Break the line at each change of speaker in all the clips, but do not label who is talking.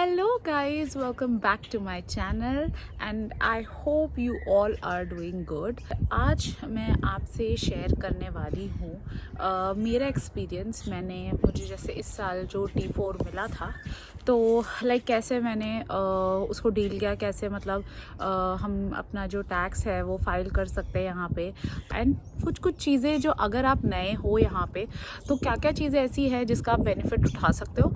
Hello guys, welcome back to my channel and I hope you all are doing good. आज मैं आपसे share करने वाली हूँ मेरा एक्सपीरियंस। मुझे जैसे इस साल जो T4 मिला था तो कैसे मैंने उसको डील किया, कैसे मतलब हम अपना जो टैक्स है वो फाइल कर सकते हैं यहाँ पे, एंड कुछ चीज़ें जो अगर आप नए हो यहाँ पे तो क्या क्या चीज़ें ऐसी है जिसका आप बेनिफिट उठा सकते हो।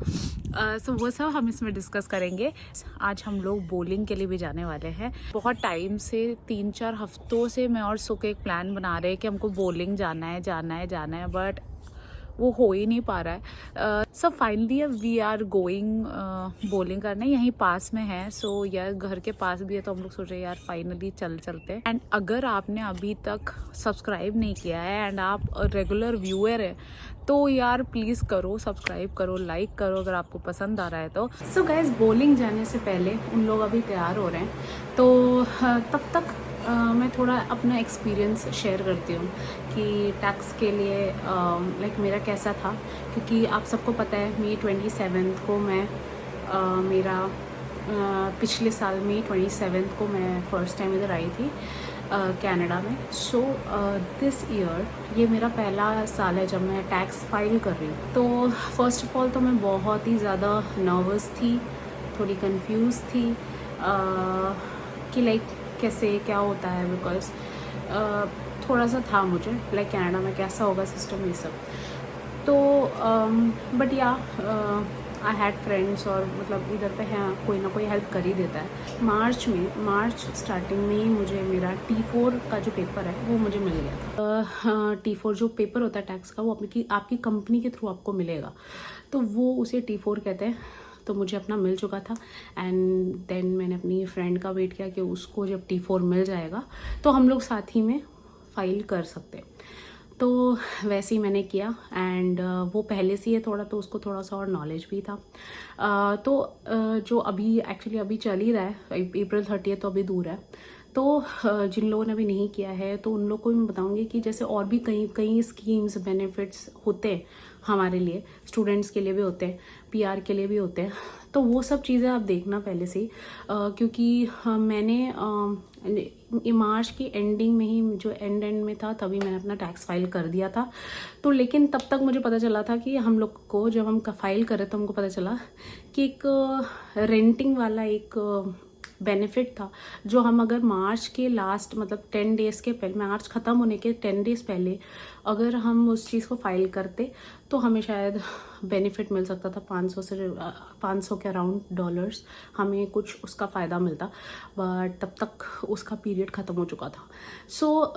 सो वो सब हम इसमें डिस्कस करेंगे। आज हम लोग बोलिंग के लिए भी जाने वाले हैं। बहुत टाइम से 3-4 हफ्तों से मैं और सुख एक प्लान बना रहे हैं कि हमको बोलिंग जाना है, बट वो हो ही नहीं पा रहा है। So finally we are going bowling करने, यहीं पास में है। सो यार घर के पास भी है तो हम लोग सोच रहे हैं यार फाइनली चलते हैं। एंड अगर आपने अभी तक सब्सक्राइब नहीं किया है एंड आप रेगुलर व्यूअर है तो यार प्लीज़ करो, सब्सक्राइब करो, लाइक करो अगर आपको पसंद आ रहा है तो। सो गाइस, बोलिंग जाने से पहले उन लोग अभी तैयार हो रहे हैं तो तब तक मैं थोड़ा अपना एक्सपीरियंस शेयर करती हूँ कि टैक्स के लिए मेरा कैसा था। क्योंकि आप सबको पता है मई 27 को मैं पिछले साल मई 27 को मैं फ़र्स्ट टाइम इधर आई थी कनाडा में। सो दिस ईयर ये मेरा पहला साल है जब मैं टैक्स फाइल कर रही हूँ। तो फर्स्ट ऑफ ऑल तो मैं बहुत ही ज़्यादा नर्वस थी, थोड़ी कंफ्यूज थी कि कैसे क्या होता है, बिकॉज थोड़ा सा था मुझे कनाडा में कैसा होगा सिस्टम ये सब। तो बट या आई हैड फ्रेंड्स और मतलब इधर पे है कोई ना कोई हेल्प कर ही देता है। मार्च स्टार्टिंग में ही मुझे मेरा T4 का जो पेपर है वो मुझे मिल गया था। T4 जो पेपर होता है टैक्स का वो आपकी कंपनी के थ्रू आपको मिलेगा, तो वो उसे T4 कहते हैं। तो मुझे अपना मिल चुका था एंड देन मैंने अपनी फ्रेंड का वेट किया कि उसको जब T4 मिल जाएगा तो हम लोग साथ ही में फाइल कर सकते हैं। तो वैसे ही मैंने किया एंड वो पहले से ही है थोड़ा, तो उसको थोड़ा सा और नॉलेज भी था। जो अभी चल ही रहा है, अप्रैल 30 तो अभी दूर है। तो जिन लोगों ने अभी नहीं किया है तो उन लोगों को मैं बताऊंगी कि जैसे और भी कई स्कीम्स बेनिफिट्स होते हैं हमारे लिए, स्टूडेंट्स के लिए भी होते हैं, PR के लिए भी होते हैं। तो वो सब चीज़ें आप देखना पहले से ही, क्योंकि मैंने मार्च की एंडिंग में ही, जो एंड में था तभी मैंने अपना टैक्स फाइल कर दिया था। तो लेकिन तब तक मुझे पता चला था कि हम लोग को जब हम फाइल कर रहे तो हमको पता चला कि एक रेंटिंग वाला एक बेनिफिट था, जो हम अगर मार्च के लास्ट मतलब 10 डेज़ के पहले, मार्च ख़त्म होने के 10 डेज़ पहले अगर हम उस चीज़ को फाइल करते तो हमें शायद बेनिफिट मिल सकता था 500 के अराउंड डॉलर्स, हमें कुछ उसका फ़ायदा मिलता। बट तब तक उसका पीरियड ख़त्म हो चुका था। सो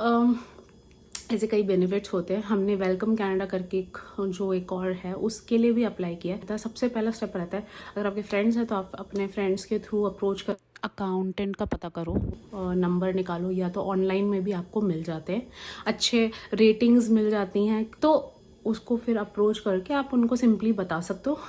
ऐसे कई बेनिफिट्स होते हैं। हमने वेलकम कनाडा करके एक और है उसके लिए भी अप्लाई किया है। सबसे पहला स्टेप रहता है, अगर आपके फ्रेंड्स हैं तो आप अपने फ्रेंड्स के थ्रू अप्रोच कर अकाउंटेंट का पता करो, नंबर निकालो, या तो ऑनलाइन में भी आपको मिल जाते हैं, अच्छे रेटिंग्स मिल जाती हैं, तो उसको फिर अप्रोच करके आप उनको सिंपली बता सकते हो।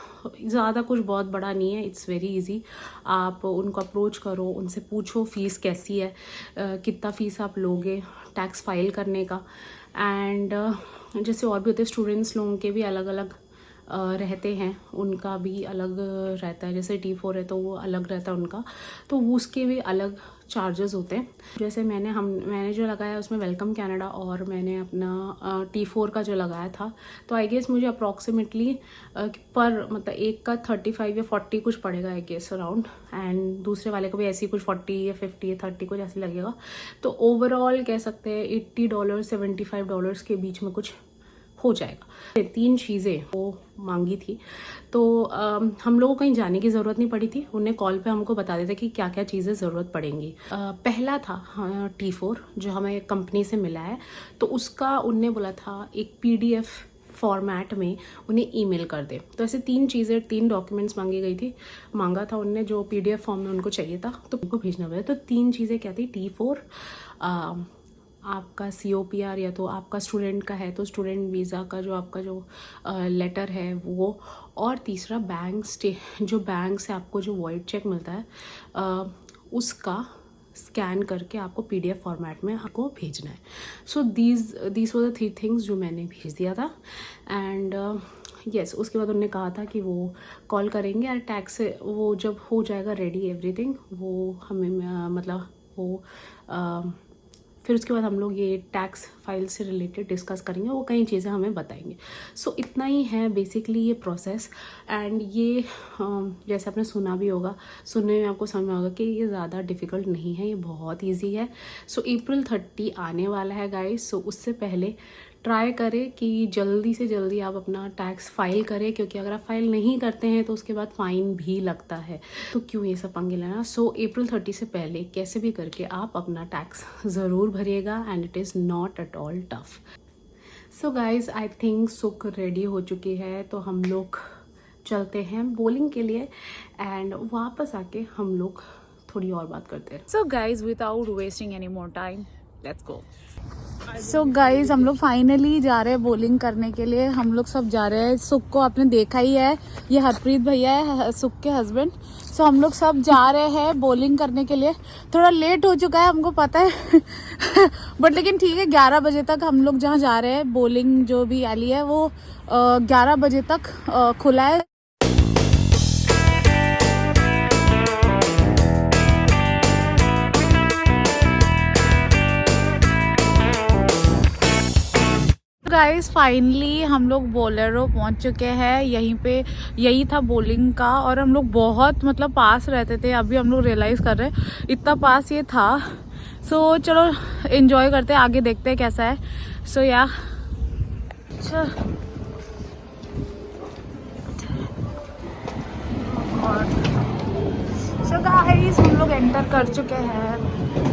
ज़्यादा कुछ बहुत बड़ा नहीं है, इट्स वेरी इजी। आप उनको अप्रोच करो, उनसे पूछो फ़ीस कैसी है, कितना फ़ीस आप लोगे टैक्स फाइल करने का। एंड जैसे और भी होते हैं स्टूडेंट्स, लोगों के भी अलग अलग रहते हैं, उनका भी अलग रहता है। जैसे T4 है तो वो अलग रहता है उनका, तो उसके भी अलग चार्जेस होते हैं। जैसे मैंने जो लगाया उसमें वेलकम कनाडा, और मैंने अपना T4 का जो लगाया था, तो आई गेस मुझे अप्रॉक्सीमेटली पर मतलब एक का 35 या 40 कुछ पड़ेगा आई गेस अराउंड, एंड दूसरे वाले को भी ऐसे ही कुछ 40 या 50 या 30 कुछ ऐसे लगेगा। तो ओवरऑल कह सकते हैं $80 $75 के बीच में कुछ हो जाएगा। 3 चीज़ें वो मांगी थी, तो हम लोगों को कहीं जाने की ज़रूरत नहीं पड़ी थी, उन्हें कॉल पे हमको बता देते कि क्या क्या चीज़ें ज़रूरत पड़ेंगी। पहला था T4 जो हमें कंपनी से मिला है, तो उसका उनने बोला था एक PDF फॉर्मेट में उन्हें ईमेल कर दे। तो ऐसे 3 डॉक्यूमेंट्स मांगा था उनने, जो PDF फॉर्म में उनको चाहिए था तो उनको भेजना पड़ा। तो 3 चीज़ें क्या थी, T4, आपका COPR, या तो आपका स्टूडेंट का है तो स्टूडेंट वीज़ा का जो आपका जो लेटर है वो, और तीसरा जो बैंक से आपको जो वॉइड चेक मिलता है उसका स्कैन करके आपको PDF फॉर्मेट में आपको भेजना है। So these were the 3 things जो मैंने भेज दिया था। एंड यस उसके बाद उन्होंने कहा था कि वो कॉल करेंगे और टैक्स वो जब हो जाएगा रेडी एवरीथिंग वो हमें मतलब वो फिर उसके बाद हम लोग ये टैक्स फाइल से रिलेटेड डिस्कस करेंगे, वो कई चीज़ें हमें बताएंगे। सो इतना ही है बेसिकली ये प्रोसेस। एंड ये जैसे आपने सुना भी होगा, सुनने में आपको समझ में होगा कि ये ज़्यादा डिफ़िकल्ट नहीं है, ये बहुत ईजी है। सो अप्रैल 30 आने वाला है गाइस। सो उससे पहले ट्राई करें कि जल्दी से जल्दी आप अपना टैक्स फाइल करें, क्योंकि अगर आप फाइल नहीं करते हैं तो उसके बाद फ़ाइन भी लगता है, तो क्यों ये सब पंगे लेना। सो अप्रैल 30 से पहले कैसे भी करके आप अपना टैक्स ज़रूर भरिएगा and it is not at all tough. So guys I think सुख रेडी हो चुकी है, तो हम लोग चलते हैं बॉलिंग के लिए एंड वापस आके हम लोग थोड़ी और बात करते हैं।
So guys without wasting any more time let's go. So guys हम लोग फाइनली जा रहे हैं बॉलिंग करने के लिए। हम लोग सब जा रहे हैं। सुख को आपने देखा ही है, ये हरप्रीत भैया है सुख के हस्बैंड। सो हम लोग सब जा रहे हैं बॉलिंग करने के लिए। थोड़ा लेट हो चुका है हमको पता है बट लेकिन ठीक है, 11 बजे तक हम लोग जहाँ जा रहे हैं बॉलिंग जो भी एली है वो 11 बजे तक खुला है। गाइस फाइनली हम लोग बोलेरो पहुंच चुके हैं। यहीं पे यही था बॉलिंग का और हम लोग बहुत मतलब पास रहते थे, अभी हम लोग रियलाइज़ कर रहे हैं इतना पास ये था। सो चलो एंजॉय करते हैं, आगे देखते हैं कैसा है। सो या सो गाइस हम लोग एंटर कर चुके हैं।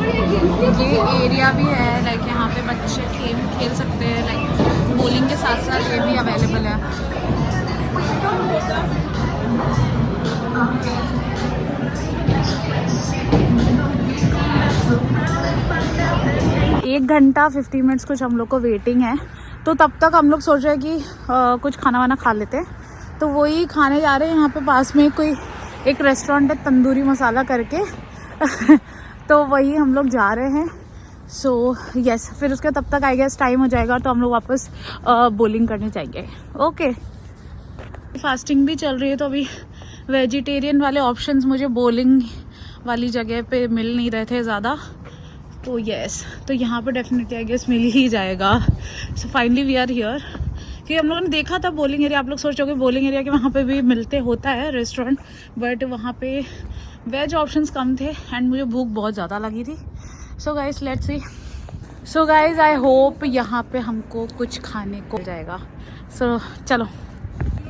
ये एरिया भी है लाइक यहाँ पे बच्चे खेल सकते हैं, लाइक बॉलिंग के साथ साथ ये भी अवेलेबल है। एक घंटा 50 मिनट्स कुछ हम लोग को वेटिंग है, तो तब तक हम लोग सोच रहे हैं कि कुछ खाना वाना खा लेते हैं। तो वही खाने जा रहे हैं। यहाँ पे पास में कोई एक रेस्टोरेंट है तंदूरी मसाला करके तो वही हम लोग जा रहे हैं। सो यस फिर उसके तब तक आई गेस टाइम हो जाएगा, तो हम लोग वापस बॉलिंग करने जाएंगे। ओके फास्टिंग भी चल रही है, तो अभी वेजिटेरियन वाले ऑप्शंस मुझे बॉलिंग वाली जगह पे मिल नहीं रहे थे ज़्यादा, तो यस तो यहाँ पे डेफिनेटली आई गेस मिल ही जाएगा। So finally we are here. कि हम लोगों ने देखा था बॉलिंग एरिया, आप लोग सोचोगे बॉलिंग एरिया के वहाँ पे भी मिलते होता है रेस्टोरेंट, बट वहाँ पे वेज ऑप्शंस कम थे एंड मुझे भूख बहुत ज़्यादा लगी थी। So guys let's see. So guys I hope यहाँ पे हमको कुछ खाने को जाएगा। सो चलो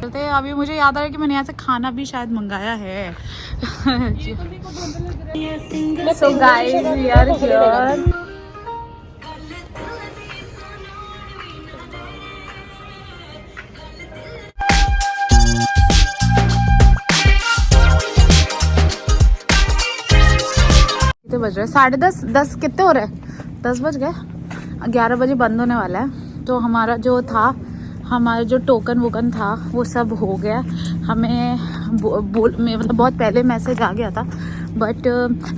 चलते हैं। अभी मुझे याद आ रहा है कि मैंने यहाँ से खाना भी शायद मंगाया है so guys we are here. बज रहे 10:30 10 कितने हो रहे 10 बज गए। 11 बजे बंद होने वाला है। तो हमारा जो था, हमारा जो टोकन वोकन था वो सब हो गया। हमें मतलब बहुत पहले मैसेज आ गया था, बट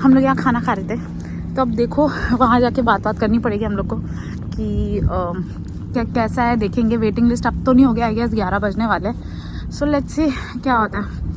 हम लोग यहाँ खाना खा रहे थे। तो अब देखो वहाँ जाके बात करनी पड़ेगी हम लोग को कि क्या कैसा है, देखेंगे। वेटिंग लिस्ट अब तो नहीं हो गया, आई गेस 11 बजने वाले। सो लेट्स सी क्या होता है।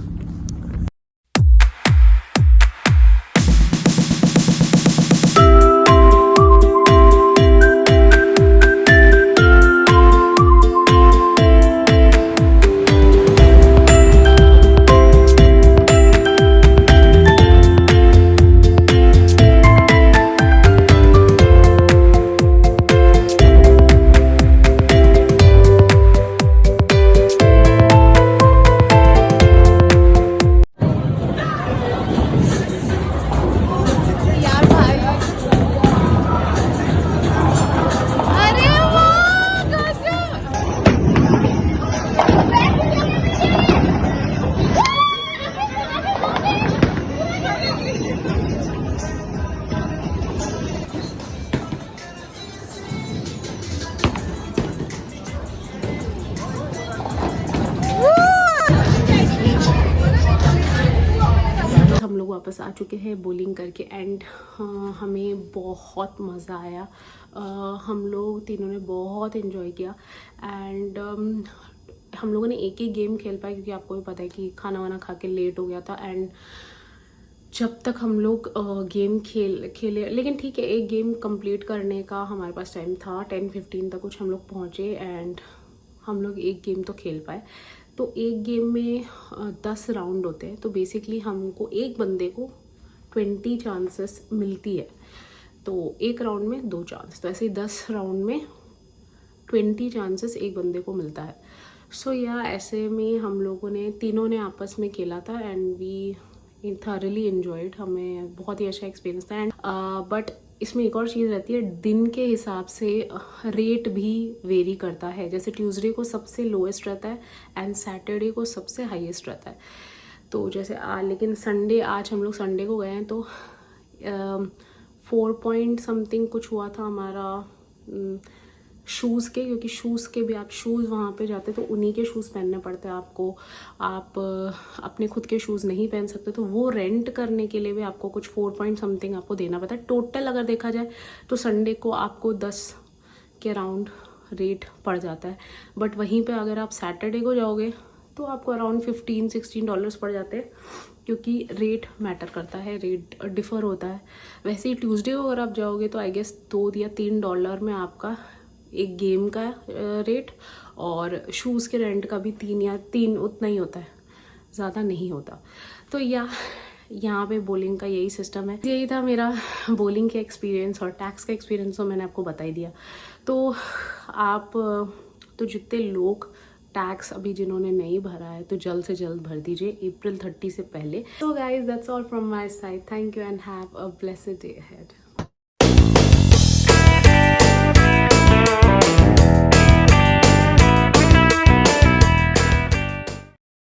वापस आ चुके हैं बॉलिंग करके एंड हमें बहुत मज़ा आया।
हम लोग तीनों ने बहुत इन्जॉय किया एंड हम लोगों ने एक ही गेम खेल पाए क्योंकि आपको भी पता है कि खाना वाना खा के लेट हो गया था एंड जब तक हम लोग गेम खेले लेकिन ठीक है, एक गेम कंप्लीट करने का हमारे पास टाइम था 10-15 तक कुछ हम लोग पहुँचे एंड हम लोग एक गेम तो खेल पाए। तो एक गेम में 10 राउंड होते हैं, तो बेसिकली हमको एक बंदे को 20 चांसेस मिलती है, तो एक राउंड में 2 चांस, तो ऐसे ही 10 राउंड में 20 चांसेस एक बंदे को मिलता है। सो या ऐसे में हम लोगों ने तीनों ने आपस में खेला था एंड वी थॉरली एन्जॉयड, हमें बहुत ही अच्छा एक्सपीरियंस था एंड बट इसमें एक और चीज़ रहती है, दिन के हिसाब से रेट भी वेरी करता है। जैसे ट्यूसडे को सबसे लोएस्ट रहता है एंड सैटरडे को सबसे हाईएस्ट रहता है। तो जैसे लेकिन संडे, आज हम लोग संडे को गए हैं तो 4 पॉइंट समथिंग कुछ हुआ था हमारा शूज़ के, क्योंकि शूज़ के भी आप शूज़ वहाँ पे जाते तो उन्हीं के शूज़ पहनने पड़ते हैं आपको, आप अपने खुद के शूज़ नहीं पहन सकते, तो वो रेंट करने के लिए भी आपको कुछ 4 पॉइंट समथिंग आपको देना पड़ता है। टोटल अगर देखा जाए तो संडे को आपको 10 के राउंड रेट पड़ जाता है, बट वहीं पे अगर आप सैटरडे को जाओगे तो आपको अराउंड $15-16 पड़ जाते हैं, क्योंकि रेट मैटर करता है, रेट डिफ़र होता है। वैसे ही ट्यूसडे को अगर आप जाओगे तो आई गेस $2 या $3 में आपका एक गेम का रेट, और शूज़ के रेंट का भी 3 उतना ही होता है, ज़्यादा नहीं होता। तो यहाँ पे बॉलिंग का यही सिस्टम है। यही था मेरा बॉलिंग का एक्सपीरियंस, और टैक्स का एक्सपीरियंस तो मैंने आपको बता ही दिया। तो आप तो जितने लोग टैक्स अभी जिन्होंने नहीं भरा है तो जल्द से जल्द भर दीजिए अप्रैल 30 से पहले। So guys, that's all from my side. Thank you and have a blessed day ahead.